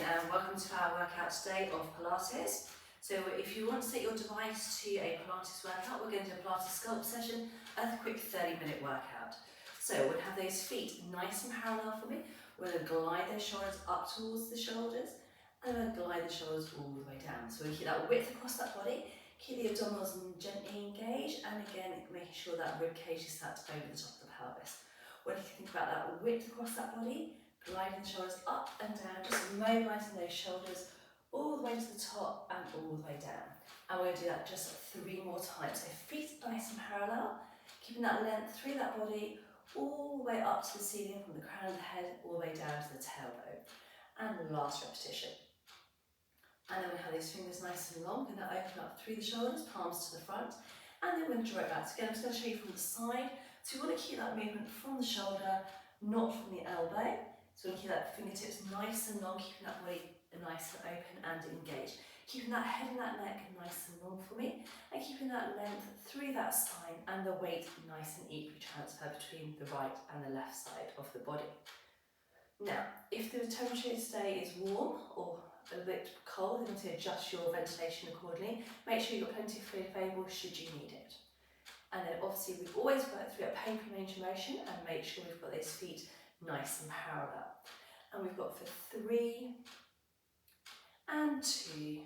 and welcome to our workout today of Pilates. So if you want to set your device to a Pilates workout, we're going to do a Pilates sculpt session, a quick 30-minute workout. So we'll have those feet nice and parallel for me. We're going to glide those shoulders up towards the shoulders and then glide the shoulders all the way down. So we keep that width across that body, keep the abdominals gently engaged, and again making sure that rib cage is sat over the top of the pelvis. When you think about that width across that body, gliding the shoulders up and down, just mobilising those shoulders all the way to the top and all the way down. And we're going to do that just 3 more times. So feet nice and parallel, keeping that length through that body, all the way up to the ceiling from the crown of the head, all the way down to the tailbone. And last repetition. And then we have these fingers nice and long, we're going to open up through the shoulders, palms to the front, and then we're going to draw it back. So again, I'm just going to show you from the side. So you want to keep that movement from the shoulder, not from the elbow. So we keep that fingertips nice and long, keeping that body nice and open and engaged. Keeping that head and that neck nice and long for me, and keeping that length through that spine and the weight nice and equally transferred between the right and the left side of the body. Now, if the temperature today is warm or a bit cold, then to adjust your ventilation accordingly. Make sure you've got plenty of fluid available should you need it. And then obviously we always work through a pain free range of motion and make sure we've got those feet nice and parallel. And we've got for 3 and 2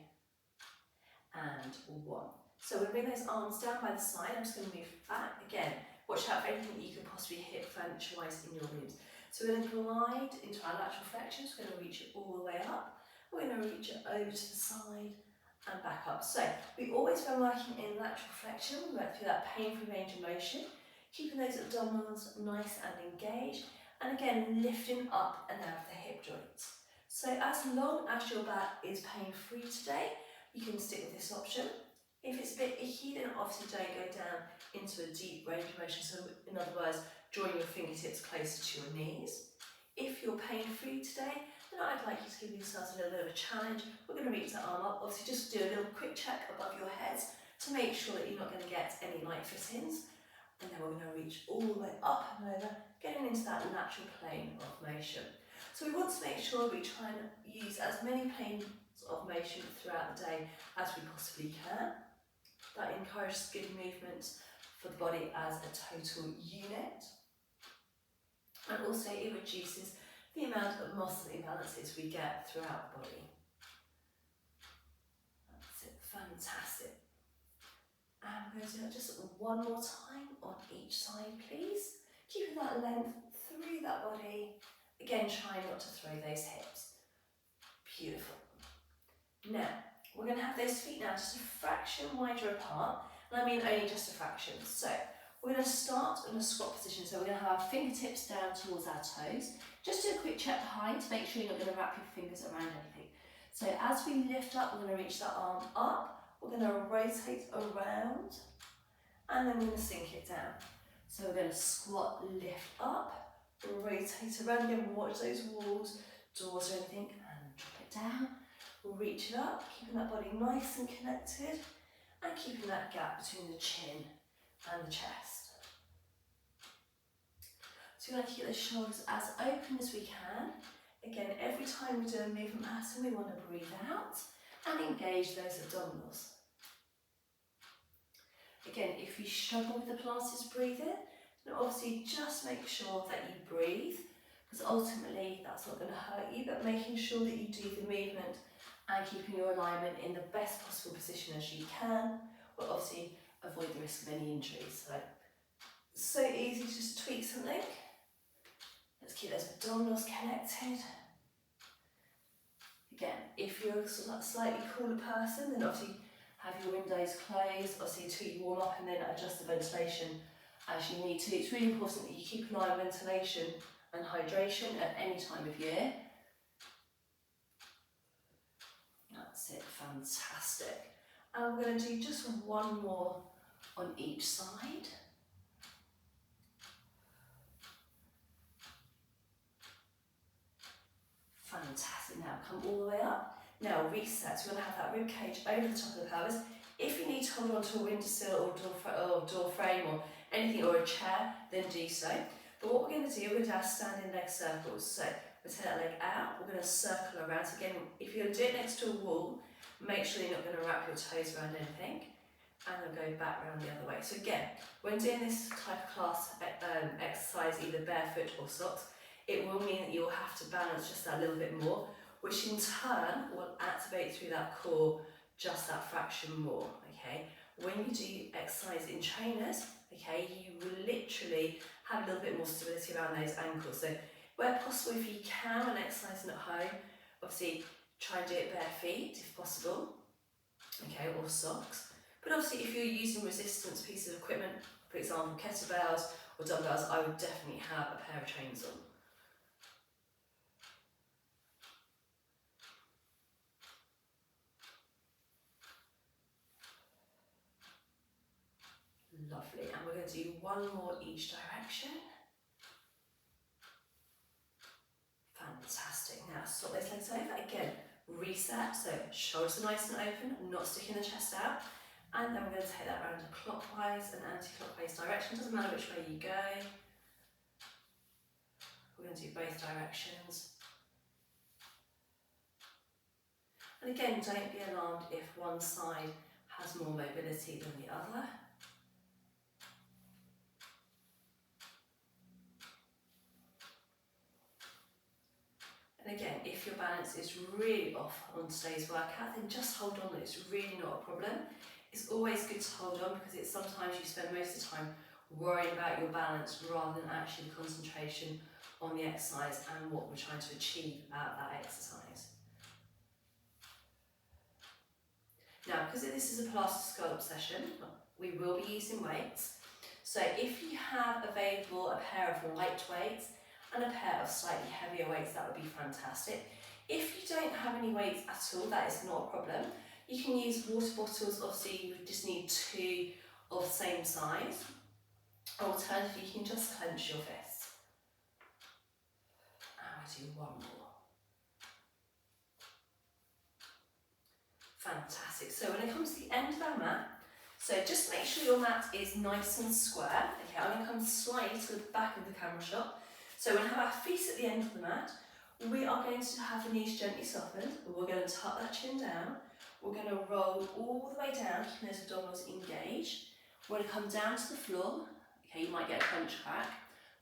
and 1. So we'll bring those arms down by the side. I'm just going to move back. Again, watch out for anything that you could possibly hit furniture-wise in your ribs. So we're going to glide into our lateral flexion. So we're going to reach it all the way up. We're going to reach it over to the side and back up. So we always, when working in lateral flexion, we work through that pain-free range of motion, keeping those abdominals nice and engaged. And again, lifting up and out of the hip joints. So as long as your back is pain-free today, you can stick with this option. If it's a bit icky, then obviously don't go down into a deep range of motion. So in other words, drawing your fingertips closer to your knees. If you're pain-free today, then I'd like you to give yourselves a little bit of a challenge. We're going to reach the arm up. Obviously just do a little quick check above your heads to make sure that you're not going to get any light fittings. And then we're going to reach all the way up and over, getting into that natural plane of motion. So we want to make sure we try and use as many planes of motion throughout the day as we possibly can. That encourages good movement for the body as a total unit. And also it reduces the amount of muscle imbalances we get throughout the body. That's it, fantastic. And we're going to do that just 1 more time on each side, please. Keeping that length through that body. Again, try not to throw those hips. Beautiful. Now, we're going to have those feet now just a fraction wider apart. And I mean only just a fraction. So, we're going to start in a squat position. So we're going to have our fingertips down towards our toes. Just do a quick check behind to make sure you're not going to wrap your fingers around anything. So as we lift up, we're going to reach that arm up. We're going to rotate around, and then we're going to sink it down. So we're going to squat, lift up, rotate around again, watch those walls, doors or anything, and drop it down. We'll reach it up, keeping that body nice and connected, and keeping that gap between the chin and the chest. So we're going to keep those shoulders as open as we can. Again, every time we do a movement pattern, we want to breathe out and engage those abdominals. Again, if you struggle with the Pilates breathing, then obviously just make sure that you breathe, because ultimately that's not going to hurt you, but making sure that you do the movement and keeping your alignment in the best possible position as you can, will obviously avoid the risk of any injuries. So easy to just tweak something. Let's keep those abdominals connected. Again, if you're a slightly cooler person, then obviously have your windows closed, obviously until you warm up, and then adjust the ventilation as you need to. It's really important that you keep an eye on ventilation and hydration at any time of year. That's it, fantastic. And we're going to do just 1 more on each side. Fantastic. Now come all the way up. Now reset. So we're going to have that rib cage over the top of the pelvis. If you need to hold on to a windowsill or door frame or anything, or a chair, then do so. But what we're going to do, we're going to have standing leg circles. So we'll take that leg out, we're going to circle around. So again, if you're going to do it next to a wall, make sure you're not going to wrap your toes around anything. And then go back around the other way. So again, when doing this type of class exercise, either barefoot or socks, it will mean that you'll have to balance just that little bit more, which in turn will activate through that core just that fraction more, okay? When you do exercise in trainers, okay, you will literally have a little bit more stability around those ankles. So where possible, if you can, when exercising at home, obviously try and do it bare feet if possible, okay, or socks. But obviously if you're using resistance pieces of equipment, for example kettlebells or dumbbells, I would definitely have a pair of trainers on. Lovely, and we're going to do one more each direction. Fantastic. Now swap those legs over. Again, reset, so shoulders are nice and open, not sticking the chest out. And then we're going to take that round clockwise and anti-clockwise direction. Doesn't matter which way you go. We're going to do both directions. And again, don't be alarmed if one side has more mobility than the other. And again, if your balance is really off on today's workout, then just hold on, it's really not a problem. It's always good to hold on because it's sometimes you spend most of the time worrying about your balance rather than actually the concentration on the exercise and what we're trying to achieve out of that exercise. Now, because this is a Pilates scallop session, we will be using weights. So if you have available a pair of light weights and a pair of slightly heavier weights, that would be fantastic. If you don't have any weights at all, that is not a problem. You can use water bottles, obviously you just need 2 of the same size. Alternatively, you can just clench your fists. And we'll do one more. Fantastic. So when it comes to the end of our mat, so just make sure your mat is nice and square. Okay, I'm going to come slightly to the back of the camera shot. So we're going to have our feet at the end of the mat. We are going to have the knees gently softened. We're going to tuck that chin down. We're going to roll all the way down, keeping those abdominals engaged. We're going to come down to the floor. Okay, you might get a crunch crack,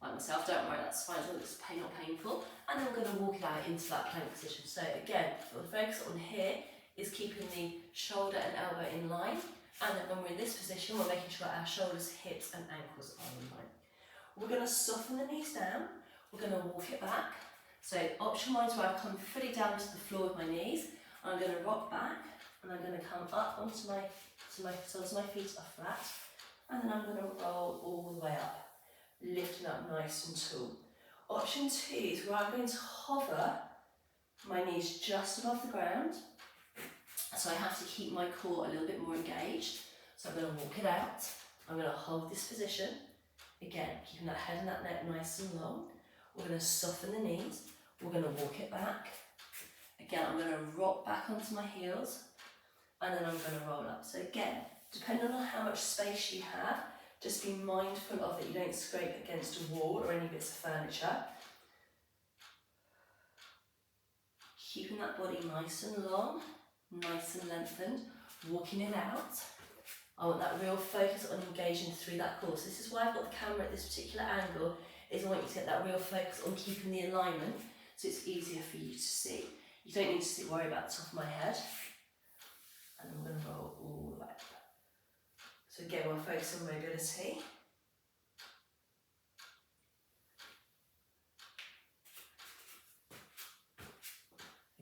like myself, don't worry, that's fine as long as it's not painful. And then we're going to walk it out into that plank position. So again, the focus on here is keeping the shoulder and elbow in line. And then when we're in this position, we're making sure our shoulders, hips and ankles are in line. We're going to soften the knees down. We're going to walk it back. So option wise, where I come fully down to the floor with my knees. I'm going to rock back. And I'm going to come up onto my feet are flat, and then I'm going to roll all the way up, lifting up nice and tall. Option 2 is where I'm going to hover my knees just above the ground, so I have to keep my core a little bit more engaged. So I'm going to walk it out, I'm going to hold this position, again keeping that head and that neck nice and long. We're going to soften the knees, we're going to walk it back, again I'm going to rock back onto my heels, and then I'm going to roll up. So again, depending on how much space you have, just be mindful of that you don't scrape against a wall or any bits of furniture. Keeping that body nice and long, nice and lengthened, walking it out. I want that real focus on engaging through that core. So this is why I've got the camera at this particular angle, is I want you to get that real focus on keeping the alignment so it's easier for you to see. You don't need to worry about the top of my head. And I'm going to roll all the way up. So again, we'll focus on mobility.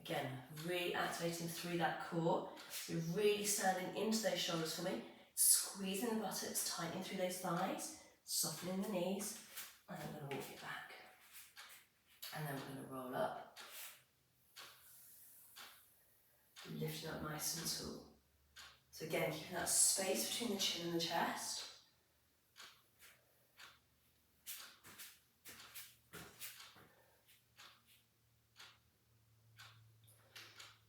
Again, really activating through that core. So really standing into those shoulders for me, squeezing the buttocks, tightening through those thighs, softening the knees, and I'm going to walk it back. And then we're going to roll up, lifting up nice and tall. So again, keeping that space between the chin and the chest.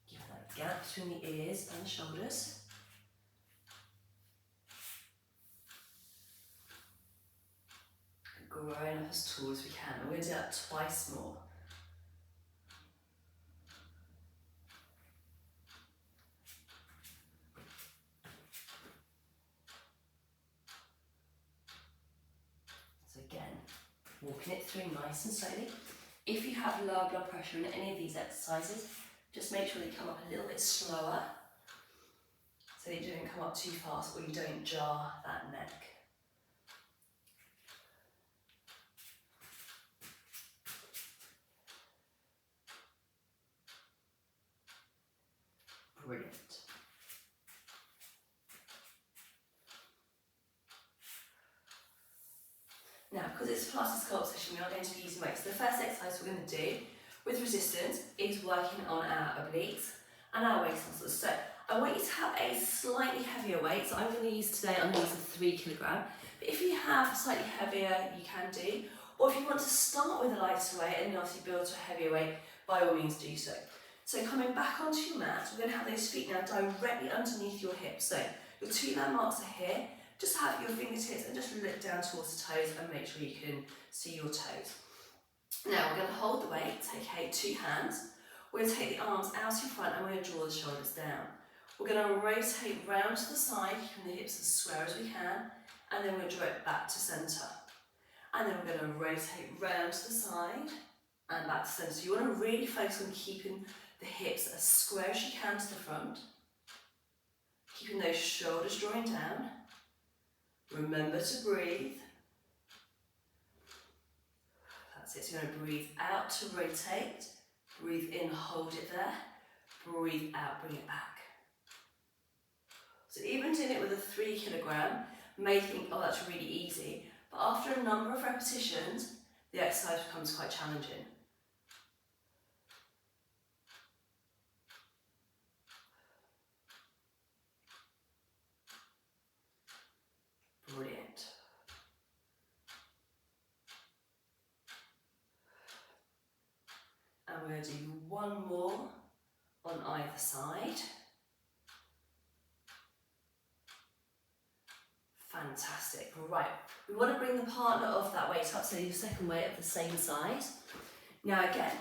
Keeping that gap between the ears and the shoulders. Growing up as tall as we can. And we're going to do that twice more. So again, walking it through nice and slowly. If you have lower blood pressure in any of these exercises, just make sure that you come up a little bit slower so that you don't come up too fast or you don't jar that neck. Brilliant. Now, because it's a Pilates sculpt session, we are going to be using weights. The first exercise we're going to do with resistance is working on our obliques and our waist muscles. So I want you to have a slightly heavier weight. So I'm going to use today, I'm going to use a 3 kilogram. But if you have slightly heavier, you can do. Or if you want to start with a lighter weight and then obviously build to a heavier weight, by all means do so. So coming back onto your mat, we're going to have those feet now directly underneath your hips. So your 2 landmarks are here. Just have your fingertips and just look down towards the toes and make sure you can see your toes. Now we're going to hold the weight, okay, 2 hands. We're going to take the arms out in front and we're going to draw the shoulders down. We're going to rotate round to the side, keeping the hips as square as we can, and then we're going to draw it back to centre. And then we're going to rotate round to the side and back to centre. So you want to really focus on keeping the hips as square as you can to the front, keeping those shoulders drawing down. Remember to breathe. That's it, so you're going to breathe out to rotate, breathe in, hold it there, breathe out, bring it back. So even doing it with a 3 kilogram, you may think, oh, that's really easy, but after a number of repetitions, the exercise becomes quite challenging. Brilliant. And we're going to do one more on either side. Fantastic. Right, we want to bring the partner of that weight up, so your second weight of the same size. Now again,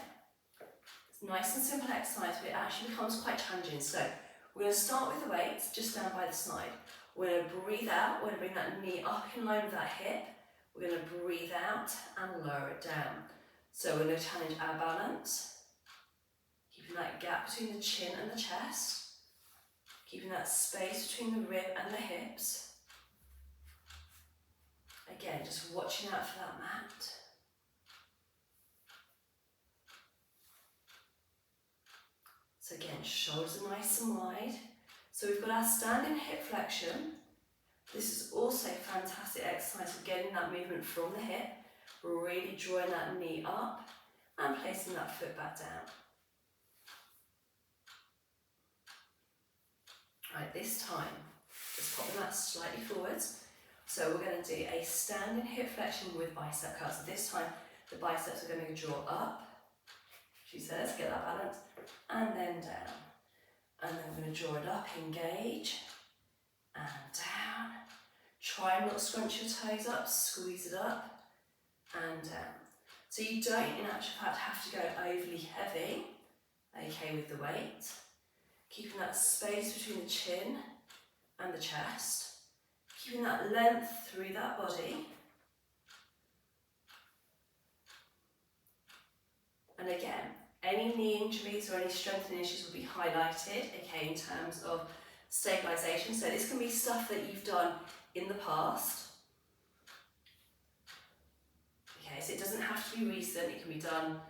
it's a nice and simple exercise, but it actually becomes quite challenging. So we're going to start with the weights just down by the side. We're going to breathe out, we're going to bring that knee up in line with that hip. We're going to breathe out and lower it down. So we're going to challenge our balance, keeping that gap between the chin and the chest, keeping that space between the rib and the hips. Again, just watching out for that mat. So again, shoulders are nice and wide. So we've got our standing hip flexion. This is also a fantastic exercise for getting that movement from the hip, really drawing that knee up and placing that foot back down. Right, this time, just pop the mat slightly forwards. So we're going to do a standing hip flexion with bicep curls. So this time, the biceps are going to draw up, she says, get that balance, and then down. And then we're going to draw it up, engage, and down. Try and not scrunch your toes up, squeeze it up, and down. So you don't, in actual fact, have to go overly heavy, okay, with the weight. Keeping that space between the chin and the chest. Keeping that length through that body. And again, any knee injuries or any strengthening issues will be highlighted, okay, in terms of stabilisation. So this can be stuff that you've done in the past. Okay, so it doesn't have to be recent, it can be done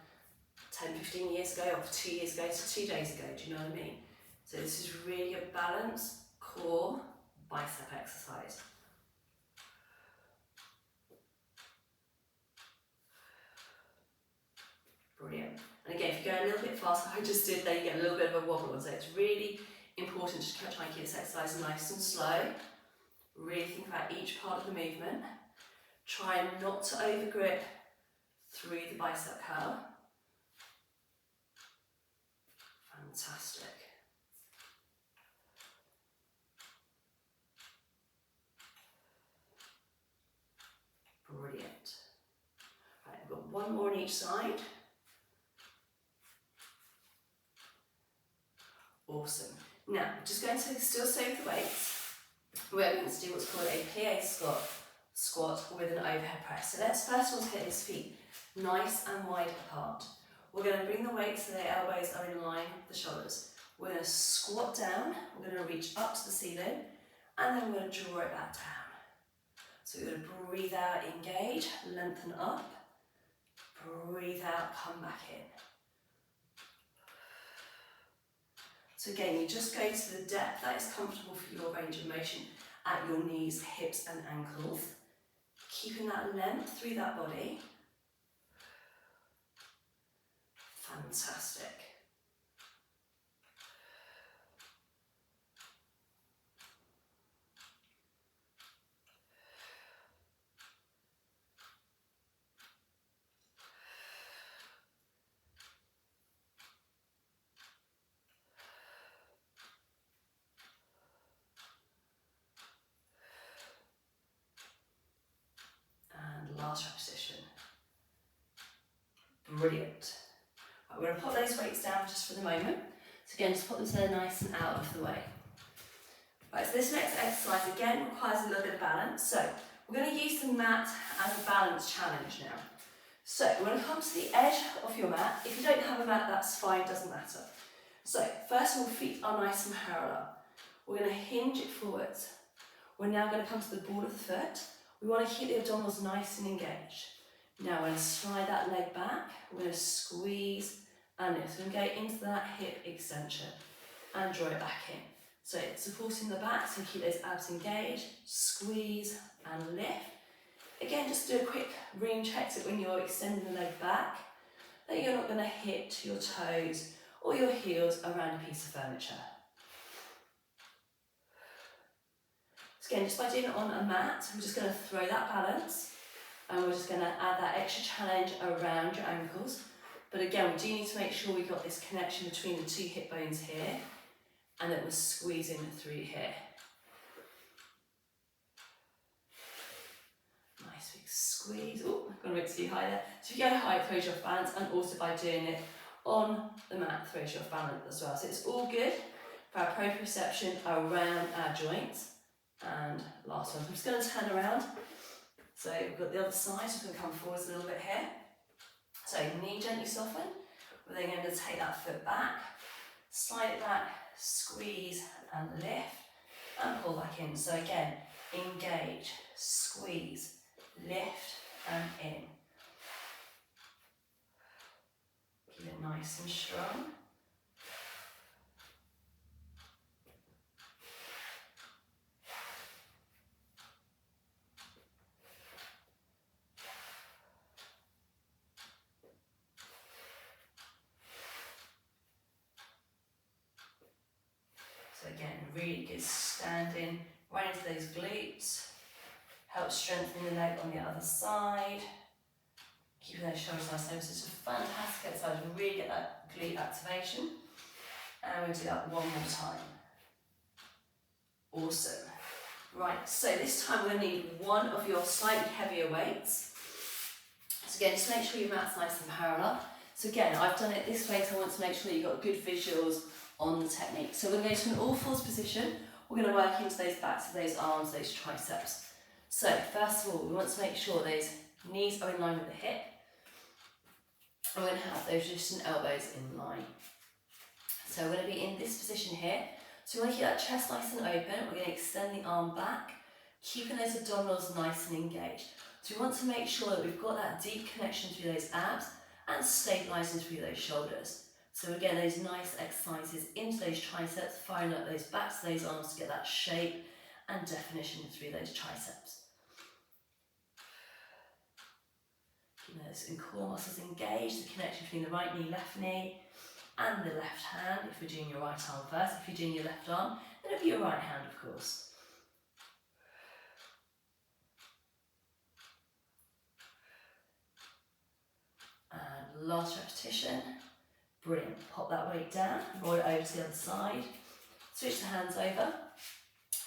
10, 15 years ago or 2 years ago to 2 days ago, do you know what I mean? So this is really a balanced core bicep exercise. Brilliant. And again, if you go a little bit faster, I just did there, you get a little bit of a wobble on. So it's really important to try and keep this exercise nice and slow. Really think about each part of the movement. Try not to overgrip through the bicep curl. Fantastic. Brilliant. on each side. Awesome. Now, just going to still stay with the weights. We're going to do what's called a plie squat with an overhead press. So let's first of all get his feet nice and wide apart. We're going to bring the weight so the elbows are in line with the shoulders. We're going to squat down, we're going to reach up to the ceiling, and then we're going to draw it back down. So we're going to breathe out, engage, lengthen up, breathe out, come back in. So again, you just go to the depth that is comfortable for your range of motion at your knees, hips and ankles. Keeping that length through that body. Fantastic. Last repetition. Brilliant. Right, we're going to put those weights down just for the moment. So again, just put them so they're nice and out of the way. Right, so this next exercise again requires a little bit of balance. So we're going to use the mat as a balance challenge now. So we're going to come to the edge of your mat. If you don't have a mat, that's fine, doesn't matter. So first of all, feet are nice and parallel. We're going to hinge it forwards. We're now going to come to the ball of the foot. We want to keep the abdominals nice and engaged. Now we're going to slide that leg back. We're going to squeeze and lift. We're going to go into that hip extension and draw it back in. So it's supporting the back, so keep those abs engaged. Squeeze and lift. Again, just do a quick ring check so when you're extending the leg back, that you're not going to hit your toes or your heels around a piece of furniture. So again, just by doing it on a mat, we're just going to throw that balance and we're just going to add that extra challenge around your ankles. But again, we do need to make sure we've got this connection between the two hip bones here and that we're squeezing through here. Nice big squeeze. Oh, I've gone a bit too high there. So if you go high, throws you off balance, and also by doing it on the mat, throws you off balance as well. So it's all good for our proprioception around our joints. And last one, I'm just going to turn around. So we've got the other side, so we're going to come forwards a little bit here. So knee gently soften. We're then going to take that foot back, slide it back, squeeze and lift, and pull back in. So again, engage, squeeze, lift and in. Keep it nice and strong. So again, really good standing right into those glutes. Help strengthen the leg on the other side. Keeping those shoulders nice and open. So it's a fantastic exercise. We really get that glute activation. And we'll do that one more time. Awesome. Right, so this time we're going to need one of your slightly heavier weights. So again, just make sure your mat's nice and parallel. So again, I've done it this way, so I want to make sure you've got good visuals on the technique. So we're going to go to an all fours position. We're going to work into those backs of those arms, those triceps. So first of all, we want to make sure those knees are in line with the hip. And we're going to have those wrists and elbows in line. So we're going to be in this position here. So we want to keep that chest nice and open. We're going to extend the arm back, keeping those abdominals nice and engaged. So we want to make sure that we've got that deep connection through those abs and stabilising through those shoulders. So again, those nice exercises into those triceps, firing up those backs of those arms to get that shape and definition through those triceps. Keep those core muscles engaged, the connection between the right knee, left knee, and the left hand. If we're doing your right arm first, if you're doing your left arm, then it'll be your right hand, of course. And last repetition. Brilliant. Pop that weight down, roll it over to the other side. Switch the hands over.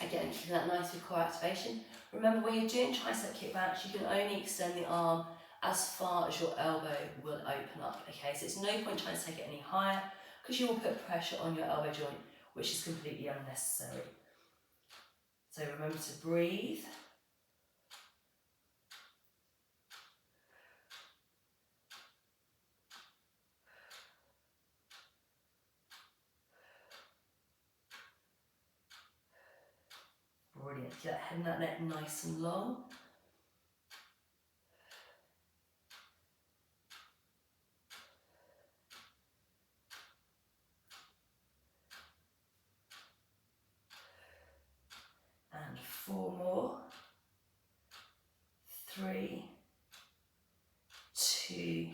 Again, keep that nice with core activation. Remember, when you're doing tricep kickbacks, you can only extend the arm as far as your elbow will open up, okay? So it's no point trying to take it any higher because you will put pressure on your elbow joint, which is completely unnecessary. So remember to breathe. Brilliant. Get that head and that neck nice and long. And 4 more. 3, 2,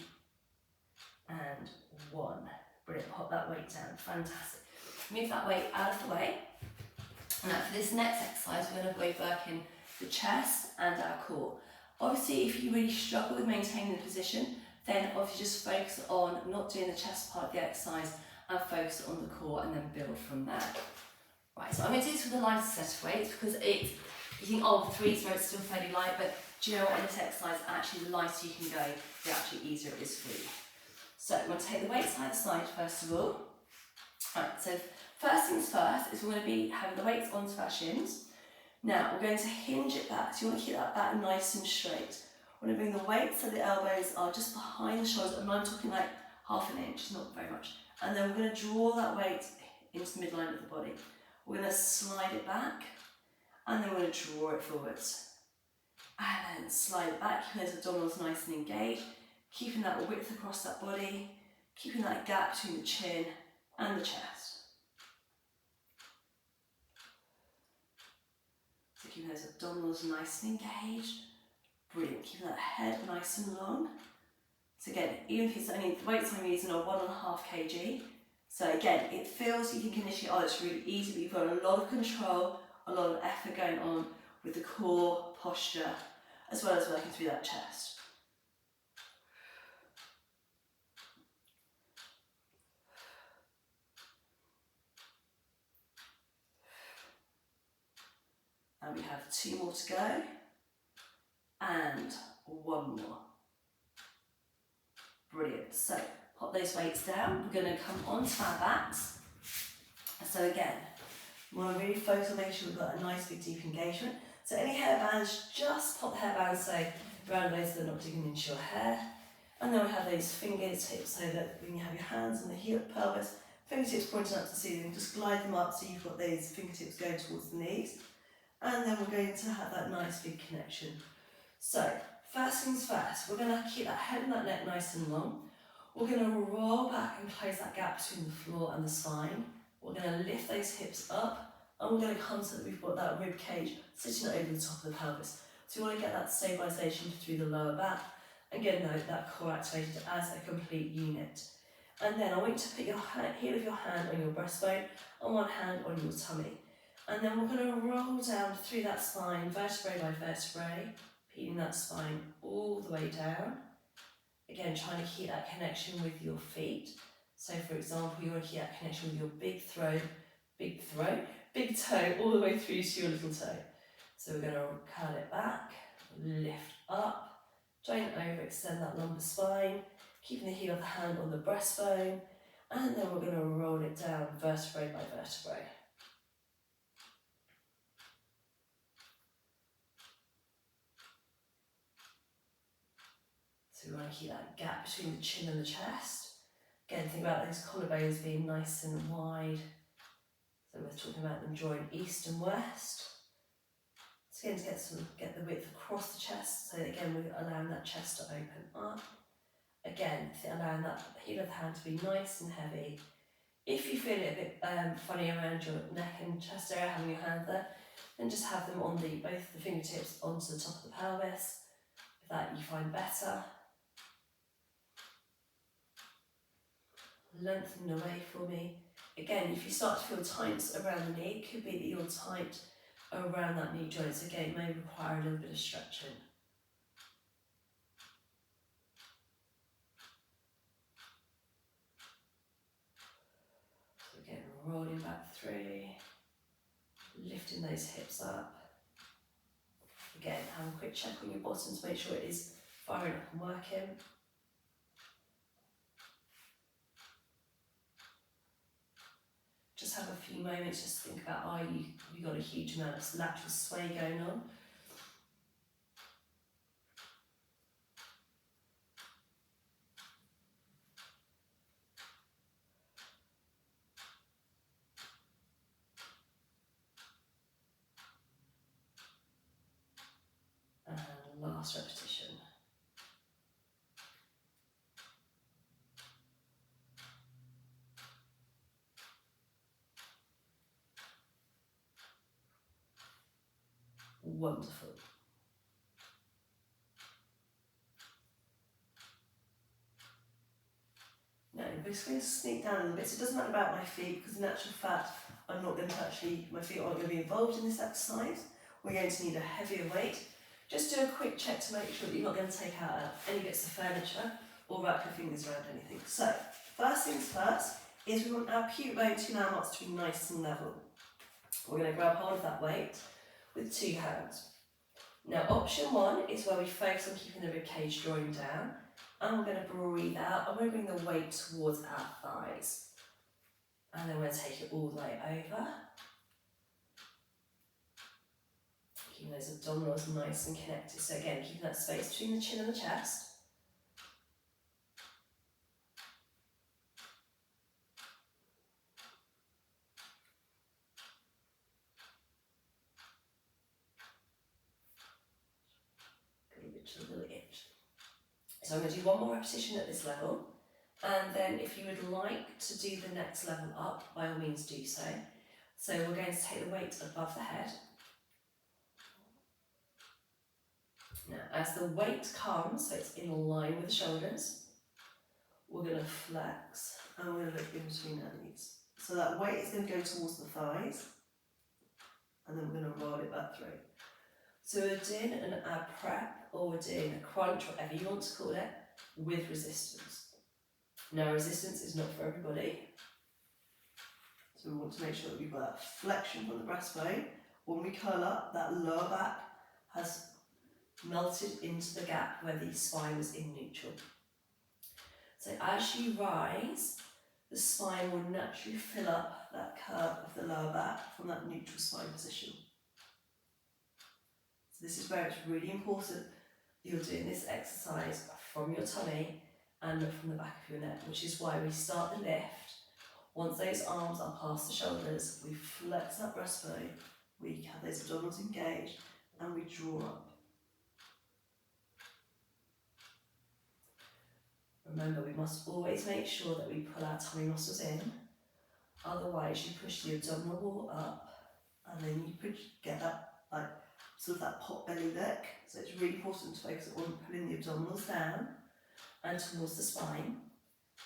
and 1. Brilliant. Pop that weight down. Fantastic. Move that weight out of the way. Now for this next exercise, we're going to be working the chest and our core. Obviously, if you really struggle with maintaining the position, then obviously just focus on not doing the chest part of the exercise and focus on the core and then build from there. Right, so I'm going to do this with the lightest set of weights because you think, oh, 3 so it's still fairly light, but do you know what, in this exercise, actually the lighter you can go, the actually easier it is for you. So I'm going to take the weights either side first of all. Right, so first things first is we're going to be having the weights onto our shins. Now we're going to hinge it back, so you want to keep that back nice and straight. We're going to bring the weight so the elbows are just behind the shoulders, and I'm talking like ½ an inch, not very much. And then we're going to draw that weight into the midline of the body. We're going to slide it back, and then we're going to draw it forwards. And then slide it back, keeping those abdominals nice and engaged, keeping that width across that body, keeping that gap between the chin and the chest. So keeping those abdominals nice and engaged. Brilliant, keeping that head nice and long. So again, even if it's only, the weights I'm using are 1.5 kg. So again, it feels, you think initially, oh, it's really easy, but you've got a lot of control, a lot of effort going on with the core, posture, as well as working through that chest. And we have 2 more to go, and 1 more. Brilliant. So pop those weights down. We're going to come onto our backs. So again, we want to really focus on making sure we've got a nice big deep engagement. So any hairbands, just pop the hairbands so around those so they're not digging into your hair. And then we have those fingertips so that when you have your hands on the heel, pelvis, fingertips pointing up to the ceiling, just glide them up so you've got those fingertips going towards the knees. And then we're going to have that nice big connection. So first things first, we're going to keep that head and that neck nice and long. We're going to roll back and close that gap between the floor and the spine. We're going to lift those hips up, and we're going to come so that we've got that rib cage sitting over the top of the pelvis. So you want to get that stabilisation through the lower back and get that core activated as a complete unit. And then I want you to put your heel of your hand on your breastbone and one hand on your tummy. And then we're going to roll down through that spine, vertebrae by vertebrae, peeling that spine all the way down. Again, trying to keep that connection with your feet. So for example, you want to keep that connection with your big toe all the way through to your little toe. So we're going to curl it back, lift up, joint over, extend that lumbar spine, keeping the heel of the hand on the breastbone, and then we're going to roll it down vertebrae by vertebrae. So we want to keep that gap between the chin and the chest. Again, think about those collarbones being nice and wide. So we're talking about them join east and west. So again, to get the width across the chest, so that again we're allowing that chest to open up. Again, allowing that heel of the hand to be nice and heavy. If you feel it a bit funny around your neck and chest area, having your hand there, then just have them on both the fingertips onto the top of the pelvis, if that you find better. Lengthen away for me. Again, if you start to feel tight around the knee, it could be that you're tight around that knee joint. So again, it may require a little bit of stretching. So again, rolling back through, lifting those hips up. Again, have a quick check on your bottom to make sure it is firing up and working. Just have a few moments, just think about, have you got a huge amount of lateral sway going on? And last repetition. Wonderful. Now I'm just going to sneak down a little bit. So it doesn't matter about my feet, because in actual fact I'm not going to actually, my feet aren't going to be involved in this exercise. We're going to need a heavier weight. Just do a quick check to make sure that you're not going to take out any bits of furniture or wrap your fingers around anything. So first things first is we want our pubic bone to landmarks to be nice and level. We're going to grab hold of that weight with 2 hands. Now option 1 is where we focus on keeping the rib cage drawing down, and we're going to breathe out and we're going to bring the weight towards our thighs. And then we're going to take it all the way over. Keeping those abdominals nice and connected. So again, keeping that space between the chin and the chest. A little itch. So I'm going to do 1 more repetition at this level, and then if you would like to do the next level up, by all means do so. So we're going to take the weight above the head. Now as the weight comes, so it's in line with the shoulders, we're going to flex and we're going to look in between our knees. So that weight is going to go towards the thighs, and then we're going to roll it back through. So we're doing an ab prep, or we're doing a crunch, whatever you want to call it, with resistance. Now resistance is not for everybody. So we want to make sure that we've got that flexion from the breastbone. When we curl up, that lower back has melted into the gap where the spine was in neutral. So as you rise, the spine will naturally fill up that curve of the lower back from that neutral spine position. So this is where it's really important that you're doing this exercise from your tummy and from the back of your neck, which is why we start the lift. Once those arms are past the shoulders, we flex that breastbone, we have those abdominals engaged, and we draw up. Remember, we must always make sure that we pull our tummy muscles in, otherwise you push the abdominal wall up, and then you get that sort of that pot belly look. So it's really important to focus on pulling the abdominals down and towards the spine,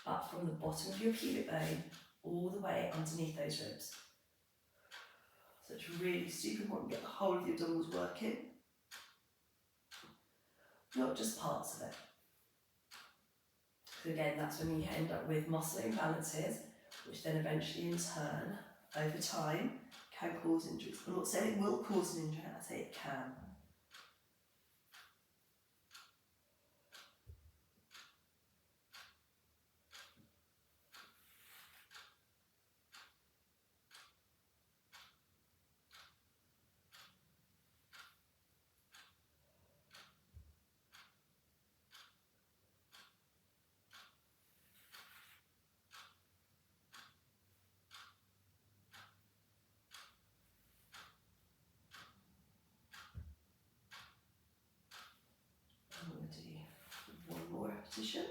up from the bottom of your pubic bone all the way underneath those ribs. So it's really super important to get the whole of the abdominals working, not just parts of it. So again, that's when you end up with muscle imbalances, which then eventually in turn, over time, can cause injuries. I'm not saying it will cause an injury, I say it can. I'm going to do 1 more repetition.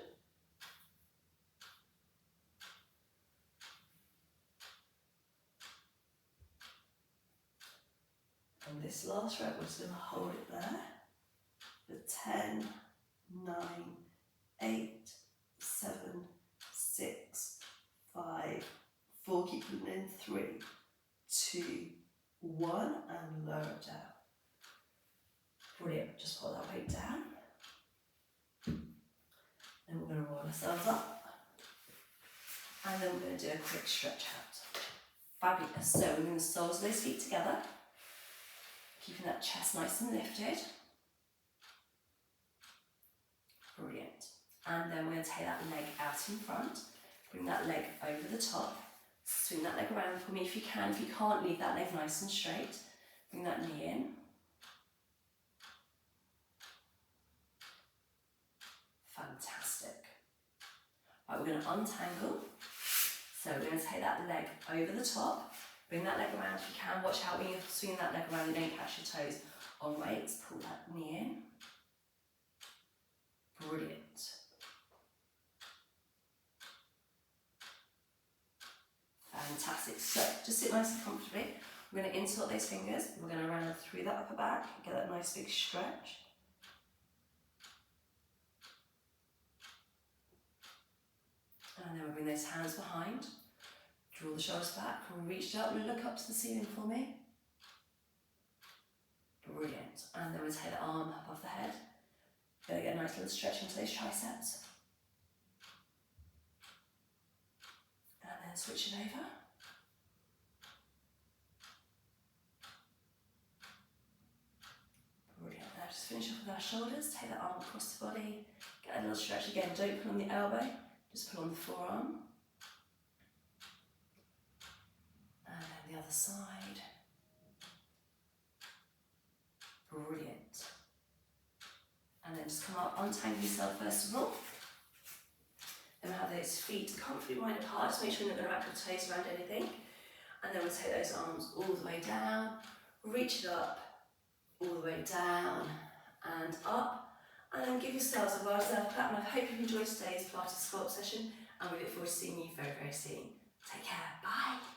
And this last rep, we're just going to hold it there for 10, 9, 8, 7, 6, 5, 4, keep putting in 3, 2, 1, and lower it down. Brilliant, just put that weight down. Then we're going to roll ourselves up. And then we're going to do a quick stretch out. Fabulous. So we're going to soles of those feet together, keeping that chest nice and lifted. And then we're going to take that leg out in front, bring that leg over the top, swing that leg around for me if you can. If you can't, leave that leg nice and straight. Bring that knee in. Fantastic. Right, we're going to untangle. So we're going to take that leg over the top, bring that leg around if you can. Watch out when you're swinging that leg around, you don't catch your toes on weights. Pull that knee in. Brilliant. Fantastic. So just sit nice and comfortably. We're going to insert those fingers. We're going to run through that upper back, get that nice big stretch. And then we'll bring those hands behind. Draw the shoulders back and reach up and look up to the ceiling for me. Brilliant. And then we'll take the arm above the head. Gonna get a nice little stretch into those triceps. And then switch it over. Brilliant. Now just finish off with our shoulders. Take that arm across the body. Get a little stretch again. Don't pull on the elbow. Just pull on the forearm. And then the other side. Brilliant. And then just come up, untangle yourself first of all. Then we'll have those feet comfortably wide apart. Just make sure you're not going to wrap your toes around anything. And then we'll take those arms all the way down, reach it up, all the way down and up. And then give yourselves a well-deserved clap. And I hope you've enjoyed today's Pilates sculpt session. And we look forward to seeing you very, very soon. Take care. Bye.